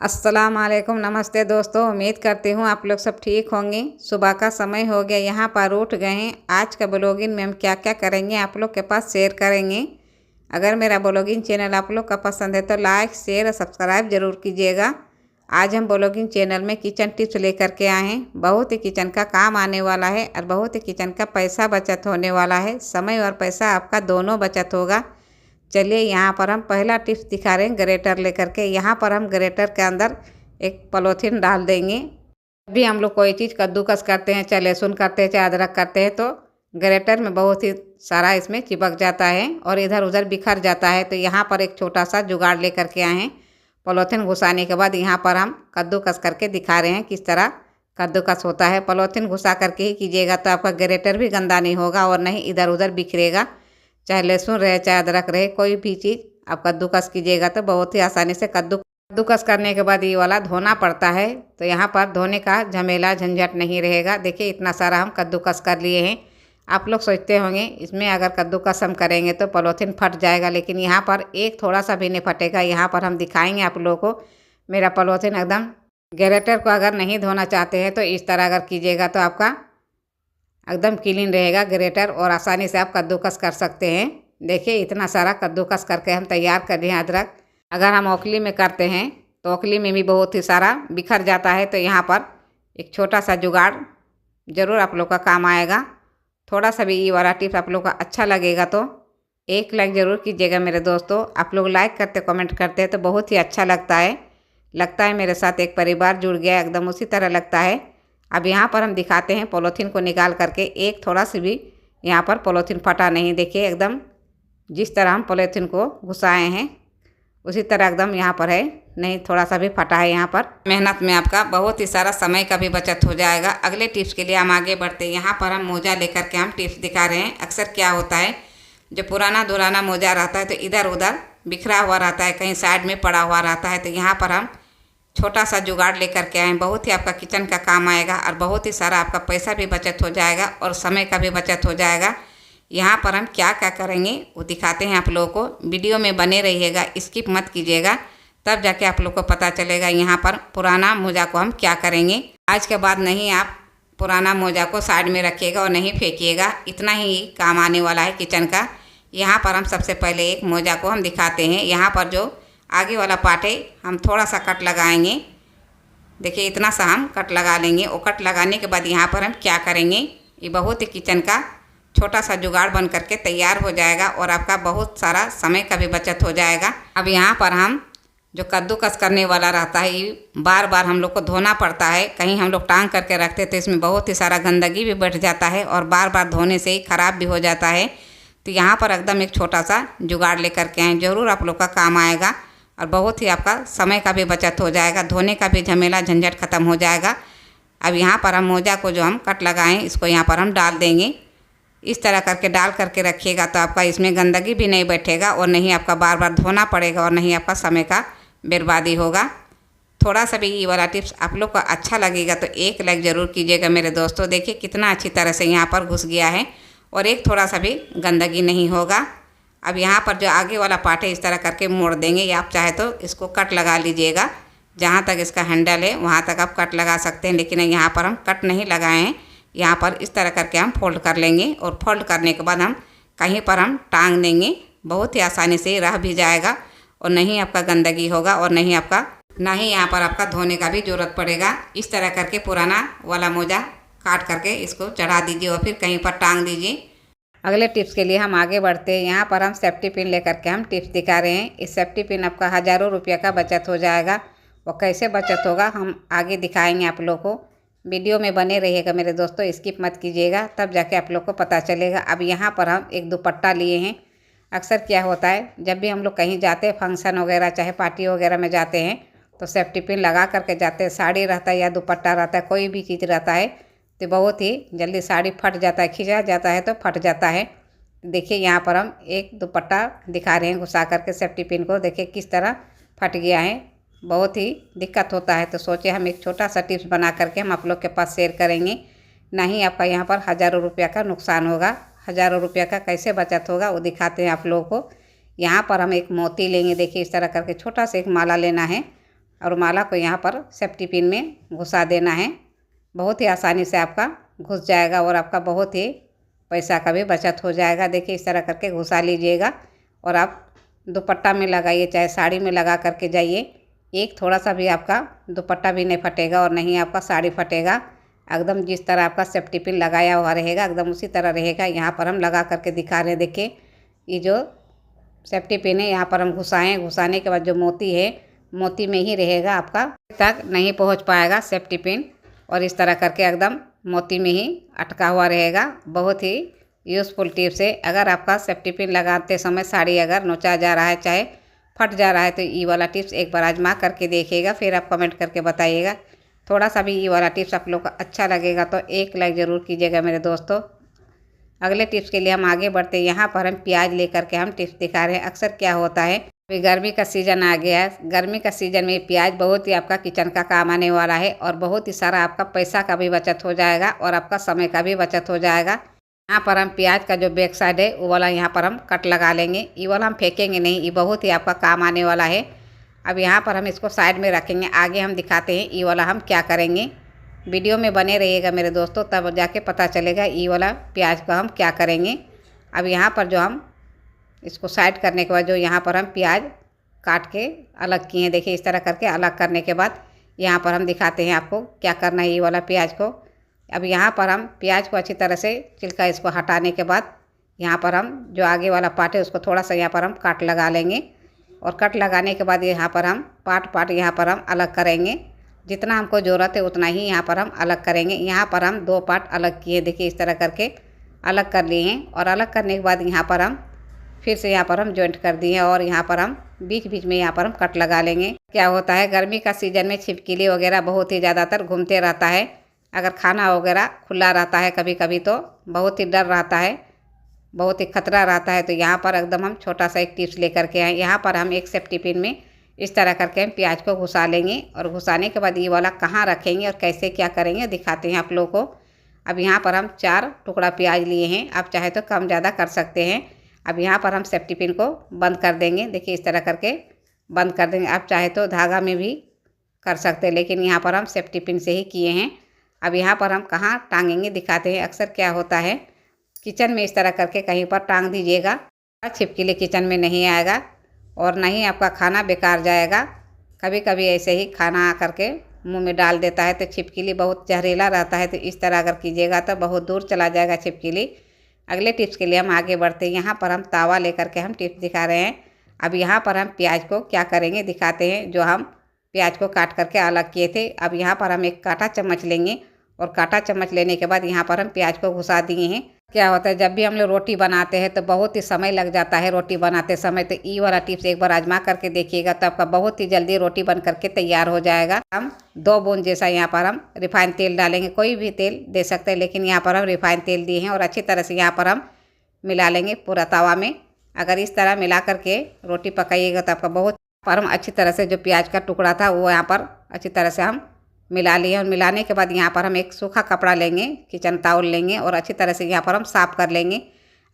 अस्सलाम वालेकुम, नमस्ते दोस्तों। उम्मीद करती हूँ आप लोग सब ठीक होंगे। सुबह का समय हो गया, यहाँ पर उठ गए हैं। आज का ब्लॉगिंग में हम क्या क्या करेंगे आप लोग के पास शेयर करेंगे। अगर मेरा ब्लॉगिंग चैनल आप लोग का पसंद है तो लाइक शेयर और सब्सक्राइब ज़रूर कीजिएगा। आज हम ब्लॉगिंग चैनल में किचन टिप्स लेकर के आए हैं। बहुत ही किचन का काम आने वाला है और बहुत ही किचन का पैसा बचत होने वाला है। समय और पैसा आपका दोनों बचत होगा। चलिए यहाँ पर हम पहला टिप्स दिखा रहे हैं ग्रेटर लेकर के। यहाँ पर हम ग्रेटर के अंदर एक पॉलीथीन डाल देंगे। जब भी हम लोग कोई चीज़ कद्दूकस करते हैं, चाहे लहसुन करते हैं, चाहे अदरक करते हैं, तो ग्रेटर में बहुत ही सारा इसमें चिपक जाता है और इधर उधर बिखर जाता है। तो यहाँ पर एक छोटा सा जुगाड़ लेकर के आए हैं। पॉलीथीन घुसाने के बाद यहाँ पर हम कद्दूकस करके दिखा रहे हैं किस तरह कद्दूकस होता है। पॉलीथीन घुसा करके ही कीजिएगा तो आपका ग्रेटर भी गंदा नहीं होगा और नहीं इधर उधर बिखरेगा। चाहे लहसुन रहे, चाहे अदरक रहे, कोई भी चीज़ आप कद्दूकस कीजिएगा तो बहुत ही आसानी से कद्दूकस करने के बाद ये वाला धोना पड़ता है। तो यहाँ पर धोने का झमेला झंझट नहीं रहेगा। देखिए इतना सारा हम कद्दूकस कर लिए हैं। आप लोग सोचते होंगे इसमें अगर कद्दूकस हम करेंगे तो पॉलीथीन फट जाएगा, लेकिन यहाँ पर एक थोड़ा सा भी नहीं फटेगा। यहाँ पर हम दिखाएंगे आप लोगों को। मेरा पॉलीथीन एकदम ग्रेटर को अगर नहीं धोना चाहते हैं तो इस तरह अगर कीजिएगा तो आपका एकदम क्लीन रहेगा ग्रेटर और आसानी से आप कद्दूकस कर सकते हैं। देखिए इतना सारा कद्दूकस करके हम तैयार कर रहे हैं अदरक। अगर हम ओखली में करते हैं तो ओखली में भी बहुत ही सारा बिखर जाता है। तो यहाँ पर एक छोटा सा जुगाड़ ज़रूर आप लोग का काम आएगा। थोड़ा सा भी ये वाला टिप्स आप लोग का अच्छा लगेगा तो एक लाइक ज़रूर कीजिएगा मेरे दोस्तों। आप लोग लाइक करते कमेंट करते हैं तो बहुत ही अच्छा लगता है मेरे साथ एक परिवार जुड़ गया एकदम उसी तरह लगता है। अब यहाँ पर हम दिखाते हैं पॉलीथीन को निकाल करके। एक थोड़ा सी भी यहाँ पर पॉलीथीन फटा नहीं। देखिए एकदम जिस तरह हम पॉलीथीन को घुसाए हैं उसी तरह एकदम यहाँ पर है, नहीं थोड़ा सा भी फटा है। यहाँ पर मेहनत में आपका बहुत ही सारा समय का भी बचत हो जाएगा। अगले टिप्स के लिए हम आगे बढ़ते हैं। यहाँ पर हम मोजा लेकर के हम टिप्स दिखा रहे हैं। अक्सर क्या होता है जो पुराना दुराना मोजा रहता है तो इधर उधर बिखरा हुआ रहता है, कहीं साइड में पड़ा हुआ रहता है। तो यहाँ पर हम छोटा सा जुगाड़ लेकर के आए। बहुत ही आपका किचन का काम आएगा और बहुत ही सारा आपका पैसा भी बचत हो जाएगा और समय का भी बचत हो जाएगा। यहाँ पर हम क्या क्या करेंगे वो दिखाते हैं आप लोगों को। वीडियो में बने रहिएगा, स्किप मत कीजिएगा, तब जाके आप लोग को पता चलेगा यहाँ पर पुराना मोजा को हम क्या करेंगे। आज के बाद नहीं आप पुराना मोजा को साइड में रखिएगा और नहीं फेंकिएगा। इतना ही काम आने वाला है किचन का। यहाँ पर हम सबसे पहले एक मोजा को हम दिखाते हैं। यहाँ पर जो आगे वाला पार्ट है हम थोड़ा सा कट लगाएंगे। देखिए इतना सा हम कट लगा लेंगे और कट लगाने के बाद यहाँ पर हम क्या करेंगे, ये बहुत ही किचन का छोटा सा जुगाड़ बन करके तैयार हो जाएगा और आपका बहुत सारा समय का भी बचत हो जाएगा। अब यहाँ पर हम जो कद्दूकस करने वाला रहता है ये बार बार हम लोग को धोना पड़ता है। कहीं हम लोग टांग करके रखते तो इसमें बहुत ही सारा गंदगी भी बैठ जाता है और बार बार धोने से ही ख़राब भी हो जाता है। तो यहाँ पर एकदम एक छोटा सा जुगाड़ लेकर के आए, ज़रूर आप लोग का काम आएगा और बहुत ही आपका समय का भी बचत हो जाएगा। धोने का भी झमेला झंझट ख़त्म हो जाएगा। अब यहाँ पर हम मोजा को जो हम कट लगाएं इसको यहाँ पर हम डाल देंगे। इस तरह करके डाल करके रखिएगा तो आपका इसमें गंदगी भी नहीं बैठेगा और नहीं आपका बार बार धोना पड़ेगा और नहीं आपका समय का बर्बादी होगा। थोड़ा सा भी ये वाला टिप्स आप लोग को अच्छा लगेगा तो एक लाइक ज़रूर कीजिएगा मेरे दोस्तों। देखिए कितना अच्छी तरह से यहाँ पर घुस गया है और एक थोड़ा सा भी गंदगी नहीं होगा। अब यहाँ पर जो आगे वाला पार्ट है इस तरह करके मोड़ देंगे, या आप चाहे तो इसको कट लगा लीजिएगा। जहाँ तक इसका हैंडल है वहाँ तक आप कट लगा सकते हैं, लेकिन यहाँ पर हम कट नहीं लगाए हैं। यहाँ पर इस तरह करके हम फोल्ड कर लेंगे और फोल्ड करने के बाद हम कहीं पर हम टांग देंगे। बहुत ही आसानी से रह भी जाएगा और नहीं आपका गंदगी होगा और नहीं यहाँ पर आपका धोने का भी ज़रूरत पड़ेगा। इस तरह करके पुराना वाला मोजा काट करके इसको चढ़ा दीजिए और फिर कहीं पर टांग दीजिए। अगले टिप्स के लिए हम आगे बढ़ते हैं। यहाँ पर हम सेफ्टी पिन लेकर के हम टिप्स दिखा रहे हैं। इस सेफ्टी पिन आपका हज़ारों रुपये का बचत हो जाएगा। वो कैसे बचत होगा हम आगे दिखाएंगे आप लोग को। वीडियो में बने रहिएगा मेरे दोस्तों, स्किप मत कीजिएगा, तब जाके आप लोग को पता चलेगा। अब यहाँ पर हम एक दुपट्टा लिए हैं। अक्सर क्या होता है जब भी हम लोग कहीं जाते हैं फंक्शन वगैरह चाहे पार्टी वगैरह में जाते हैं तो सेफ्टी पिन लगा करके जाते हैं। साड़ी रहता है या दुपट्टा रहता है, कोई भी चीज़ रहता है तो बहुत ही जल्दी साड़ी फट जाता है, खिंचा जाता है तो फट जाता है। देखिए यहाँ पर हम एक दुपट्टा दिखा रहे हैं घुसा करके सेफ्टी पिन को। देखिए किस तरह फट गया है, बहुत ही दिक्कत होता है। तो सोचे हम एक छोटा सा टिप्स बना करके हम आप लोग के पास शेयर करेंगे। नहीं आपका यहाँ पर हज़ारों रुपया का नुकसान होगा। हज़ारों रुपया का कैसे बचत होगा वो दिखाते हैं आप लोगों को। यहाँ पर हम एक मोती लेंगे। देखिए इस तरह करके छोटा सा एक माला लेना है। और माला को यहाँ पर सेफ्टी पिन में घुसा देना है। बहुत ही आसानी से आपका घुस जाएगा और आपका बहुत ही पैसा का भी बचत हो जाएगा। देखिए इस तरह करके घुसा लीजिएगा और आप दुपट्टा में लगाइए, चाहे साड़ी में लगा करके जाइए। एक थोड़ा सा भी आपका दुपट्टा भी नहीं फटेगा और नहीं आपका साड़ी फटेगा। एकदम जिस तरह आपका सेफ्टी पिन लगाया हुआ रहेगा एकदम उसी तरह रहेगा। यहाँ पर हम लगा करके दिखा रहे हैं। देखिए ये जो सेफ्टी पिन है यहाँ पर हम घुसाने के बाद जो मोती है मोती में ही रहेगा, आपका तक नहीं पहुँच पाएगा सेफ्टी पिन। और इस तरह करके एकदम मोती में ही अटका हुआ रहेगा। बहुत ही यूज़फुल टिप्स है। अगर आपका सेफ्टी पिन लगाते समय साड़ी अगर नोचा जा रहा है, चाहे फट जा रहा है, तो ये वाला टिप्स एक बार आजमा करके देखिएगा, फिर आप कमेंट करके बताइएगा। थोड़ा सा भी ये वाला टिप्स आप लोग को अच्छा लगेगा तो एक लाइक ज़रूर कीजिएगा मेरे दोस्तों। अगले टिप्स के लिए हम आगे बढ़ते हैं। यहाँ पर हम प्याज लेकर के हम टिप्स दिखा रहे हैं। अक्सर क्या होता है, अभी गर्मी का सीज़न आ गया है। गर्मी का सीज़न में प्याज बहुत ही आपका किचन का काम आने वाला है और बहुत ही सारा आपका पैसा का भी बचत हो जाएगा और आपका समय का भी बचत हो जाएगा। यहाँ पर हम प्याज का जो बैक साइड है वो वाला यहाँ पर हम कट लगा लेंगे। ये वाला हम फेंकेंगे नहीं, ये बहुत ही आपका काम आने वाला है। अब यहाँ पर हम इसको साइड में रखेंगे। आगे हम दिखाते हैं ये वाला हम क्या करेंगे। वीडियो में बने रहिएगा मेरे दोस्तों, तब जाके पता चलेगा ये वाला प्याज का हम क्या करेंगे। अब यहाँ पर जो हम इसको साइड करने के बाद जो यहाँ पर हम प्याज काट के अलग किए हैं, देखिए इस तरह करके अलग करने के बाद यहाँ पर हम दिखाते हैं आपको क्या करना है ये वाला प्याज को। अब यहाँ पर हम प्याज को अच्छी तरह से छिलका इसको हटाने के बाद यहाँ पर हम जो आगे वाला पार्ट है उसको थोड़ा सा यहाँ पर हम काट लगा लेंगे। और कट लगाने के बाद यहाँ पर हम पार्ट यहाँ पर हम अलग करेंगे। जितना हमको ज़रूरत है उतना ही यहाँ पर हम अलग करेंगे। यहाँ पर हम 2 पार्ट अलग किए, देखिए इस तरह करके अलग कर लिए हैं। और अलग करने के बाद यहाँ पर हम फिर से यहाँ पर हम जॉइंट कर दिए और यहाँ पर हम बीच बीच में यहाँ पर हम कट लगा लेंगे। क्या होता है, गर्मी का सीज़न में छिपकली वगैरह बहुत ही ज़्यादातर घूमते रहता है। अगर खाना वगैरह खुला रहता है कभी कभी तो बहुत ही डर रहता है, बहुत ही खतरा रहता है। तो यहाँ पर एकदम हम छोटा सा एक टिप्स लेकर के आए। यहाँ पर हम एक सेफ्टी पिन में इस तरह करके हम प्याज को घुसा लेंगे और घुसाने के बाद ये वाला कहाँ रखेंगे और कैसे क्या करेंगे दिखाते हैं आप लोगों को। अब यहाँ पर हम 4 टुकड़ा प्याज लिए हैं, आप चाहे तो कम ज़्यादा कर सकते हैं। अब यहाँ पर हम सेफ्टी पिन को बंद कर देंगे, देखिए इस तरह करके बंद कर देंगे। आप चाहे तो धागा में भी कर सकते हैं, लेकिन यहाँ पर हम सेफ्टी पिन से ही किए हैं। अब यहाँ पर हम कहाँ टांगेंगे दिखाते हैं। अक्सर क्या होता है, किचन में इस तरह करके कहीं पर टांग दीजिएगा, छिपकली किचन में नहीं आएगा और नहीं आपका खाना बेकार जाएगा। कभी कभी ऐसे ही खाना आकर के मुंह में डाल देता है तो छिपकली बहुत जहरीला रहता है, तो इस तरह अगर कीजिएगा तो बहुत दूर चला जाएगा छिपकली। अगले टिप्स के लिए हम आगे बढ़ते हैं। यहाँ पर हम तावा लेकर के हम टिप्स दिखा रहे हैं। अब यहाँ पर हम प्याज को क्या करेंगे दिखाते हैं। जो हम प्याज को काट करके अलग किए थे, अब यहाँ पर हम एक कांटा चम्मच लेंगे और कांटा चम्मच लेने के बाद यहाँ पर हम प्याज को घुसा दिए हैं। क्या होता है, जब भी हम लोग रोटी बनाते हैं तो बहुत ही समय लग जाता है रोटी बनाते समय। तो ये वाला टिप्स एक बार आजमा करके देखिएगा तो आपका बहुत ही जल्दी रोटी बन करके तैयार हो जाएगा। हम 2 बूंद जैसा यहाँ पर हम रिफाइंड तेल डालेंगे, कोई भी तेल दे सकते हैं, लेकिन यहाँ पर हम रिफाइंड तेल दिए हैं और अच्छी तरह से यहाँ पर हम मिला लेंगे पूरा तवा में। अगर इस तरह मिला करके रोटी पकाइएगा तो आपका बहुत पर हम अच्छी तरह से जो प्याज का टुकड़ा था वो यहाँ पर अच्छी तरह से हम मिला लिए। और मिलाने के बाद यहाँ पर हम एक सूखा कपड़ा लेंगे, किचन टावल लेंगे और अच्छी तरह से यहाँ पर हम साफ़ कर लेंगे।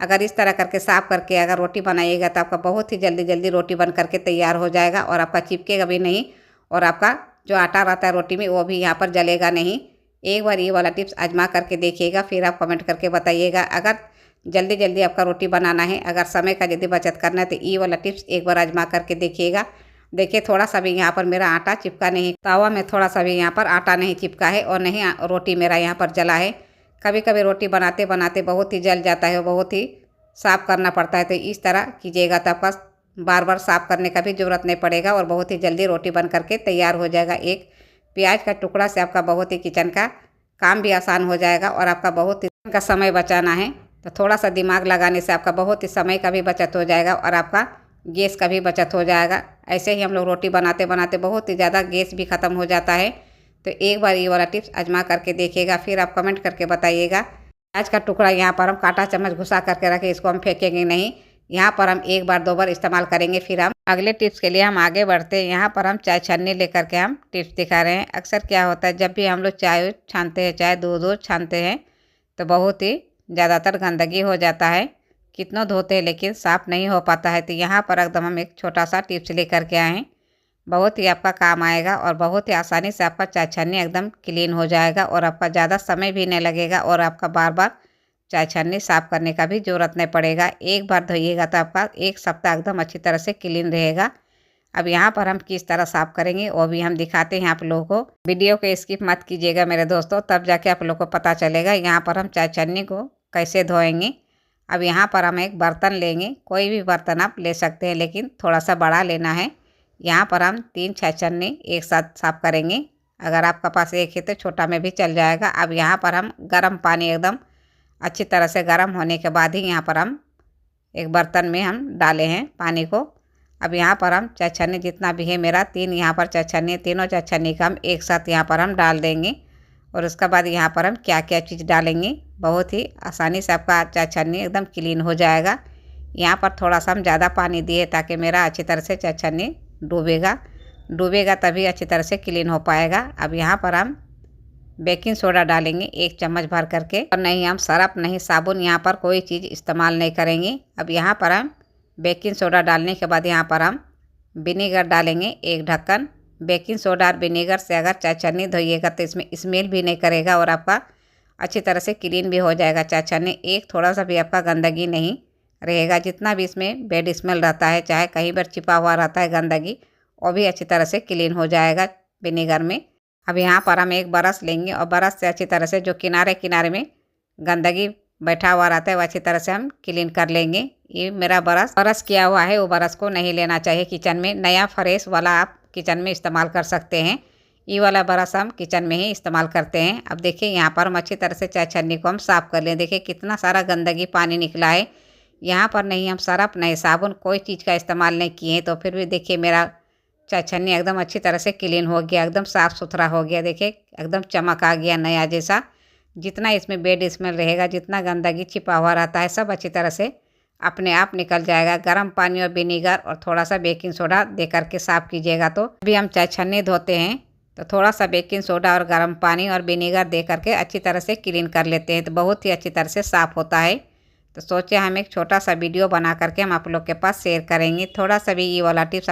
अगर इस तरह करके साफ़ करके अगर रोटी बनाइएगा तो आपका बहुत ही जल्दी रोटी बन करके तैयार हो जाएगा और आपका चिपकेगा भी नहीं और आपका जो आटा रहता है रोटी में वो भी यहाँ पर जलेगा नहीं। एक बार ये वाला टिप्स आजमा करके देखिएगा, फिर आप कमेंट करके बताइएगा। अगर जल्दी आपका रोटी बनाना है, अगर समय का यदि बचत करना है तो ये वाला टिप्स एक बार आजमा करके देखिएगा। देखिए थोड़ा सा भी यहाँ पर मेरा आटा चिपका नहीं, तावा में थोड़ा सा भी यहाँ पर आटा नहीं चिपका है और नहीं रोटी मेरा यहाँ पर जला है। कभी कभी रोटी बनाते बनाते बहुत ही जल जाता है, बहुत ही साफ़ करना पड़ता है। तो इस तरह कीजिएगा तो आपका बार बार साफ़ करने का भी ज़रूरत नहीं पड़ेगा और बहुत ही जल्दी रोटी बन करके तैयार हो जाएगा। एक प्याज का टुकड़ा से आपका बहुत ही किचन का काम भी आसान हो जाएगा और आपका बहुत ही का समय बचाना है तो थोड़ा सा दिमाग लगाने से आपका बहुत ही समय का भी बचत हो जाएगा और आपका गैस का भी बचत हो जाएगा। ऐसे ही हम लोग रोटी बनाते बनाते बहुत ही ज़्यादा गैस भी ख़त्म हो जाता है। तो एक बार ये वाला टिप्स आजमा करके देखिएगा, फिर आप कमेंट करके बताइएगा। प्याज का टुकड़ा यहाँ पर हम कांटा चम्मच घुसा करके रखें, इसको हम फेंकेंगे नहीं। यहाँ पर हम 1 बार 2 बार इस्तेमाल करेंगे। फिर हम अगले टिप्स के लिए हम आगे बढ़ते हैं। यहाँ पर हम चाय छन्नी लेकर के हम टिप्स दिखा रहे हैं। अक्सर क्या होता है, जब भी हम लोग चाय छानते हैं, चाहे दूध छानते हैं तो बहुत ही ज़्यादातर गंदगी हो जाता है, कितना धोते हैं लेकिन साफ़ नहीं हो पाता है। तो यहाँ पर एकदम हम एक छोटा सा टिप्स लेकर के आए हैं। बहुत ही आपका काम आएगा और बहुत ही आसानी से आपका चाय छन्नी एकदम क्लीन हो जाएगा और आपका ज़्यादा समय भी नहीं लगेगा और आपका बार बार चाय छन्नी साफ़ करने का भी ज़रूरत नहीं पड़ेगा। एक बार धोइएगा तो आपका एक सप्ताह एकदम अच्छी तरह से क्लीन रहेगा। अब यहाँ पर हम किस तरह साफ़ करेंगे वो भी हम दिखाते हैं आप लोगों को। वीडियो को स्किप मत कीजिएगा मेरे दोस्तों, तब जाके आप लोगों को पता चलेगा यहाँ पर हम चाय छन्नी को कैसे धोएंगे। अब यहाँ पर हम एक बर्तन लेंगे, कोई भी बर्तन आप ले सकते हैं लेकिन थोड़ा सा बड़ा लेना है। यहाँ पर हम 3 चाय छन्नी एक साथ साफ़ करेंगे। अगर आपका पास एक है तो छोटा में भी चल जाएगा। अब यहाँ पर हम गर्म पानी एकदम अच्छी तरह से गर्म होने के बाद ही यहाँ पर हम एक बर्तन में हम डाले हैं पानी को। अब यहाँ पर हम चाय छन्नी जितना भी है मेरा 3 यहाँ पर चाय छन्नी, तीनों चाय छन्नी का हम एक साथ यहाँ पर हम डाल देंगे। और उसके बाद यहाँ पर हम क्या क्या चीज़ डालेंगे, बहुत ही आसानी से आपका चाय छन्नी एकदम क्लीन हो जाएगा। यहाँ पर थोड़ा सा हम ज़्यादा पानी दिए ताकि मेरा अच्छी तरह से चाय छन्नी डूबेगा तभी अच्छी तरह से क्लीन हो पाएगा। अब यहाँ पर हम बेकिंग सोडा डालेंगे 1 चम्मच भर करके, और नहीं हम सरफ नहीं साबुन यहाँ पर कोई चीज़ इस्तेमाल नहीं करेंगे। अब यहाँ पर हम बेकिंग सोडा डालने के बाद यहाँ पर हम विनेगर डालेंगे 1 ढक्कन। बेकिंग सोडा और विनेगर से अगर चाय छन्नी धोइएगा तो इसमें स्मेल भी नहीं करेगा और आपका अच्छी तरह से क्लीन भी हो जाएगा चाय छन्नी। एक थोड़ा सा भी आपका गंदगी नहीं रहेगा। जितना भी इसमें बैड स्मेल रहता है, चाहे कहीं पर छिपा हुआ रहता है गंदगी, वो भी अच्छी तरह से क्लीन हो जाएगा विनेगर में। अब यहाँ पर हम एक ब्रश लेंगे और ब्रश से अच्छी तरह से जो किनारे किनारे में गंदगी बैठा हुआ रहता है वो अच्छी तरह से हम क्लीन कर लेंगे। ये मेरा ब्रश किया हुआ है, वो ब्रश को नहीं लेना चाहिए किचन में। नया फ्रेश वाला आप किचन में इस्तेमाल कर सकते हैं। ये वाला ब्रश हम किचन में ही इस्तेमाल करते हैं। अब देखिए यहाँ पर हम अच्छी तरह से चाय छन्नी को हम साफ़ कर लें। देखिए कितना सारा गंदगी पानी निकला है। यहाँ पर नहीं हम सरफ नहीं साबुन कोई चीज़ का इस्तेमाल नहीं किए हैं, तो फिर भी देखिए मेरा चाय छन्नी एकदम अच्छी तरह से क्लीन हो गया, एकदम साफ़ सुथरा हो गया। देखिए एकदम चमक आ गया नया जैसा। जितना इसमें बैड स्मेल रहेगा, जितना गंदगी छिपा हुआ रहता है, सब अच्छी तरह से अपने आप निकल जाएगा। गर्म पानी और विनेगर और थोड़ा सा बेकिंग सोडा दे करके साफ़ कीजिएगा। तो अभी हम चाय छन्नी धोते हैं तो थोड़ा सा बेकिंग सोडा और गर्म पानी और विनेगर दे करके अच्छी तरह से क्लीन कर लेते हैं, तो बहुत ही अच्छी तरह से साफ़ होता है। तो सोचे हम एक छोटा सा वीडियो बना करके हम आप लोग के पास शेयर करेंगे। थोड़ा सा भी ये वाला टिप्स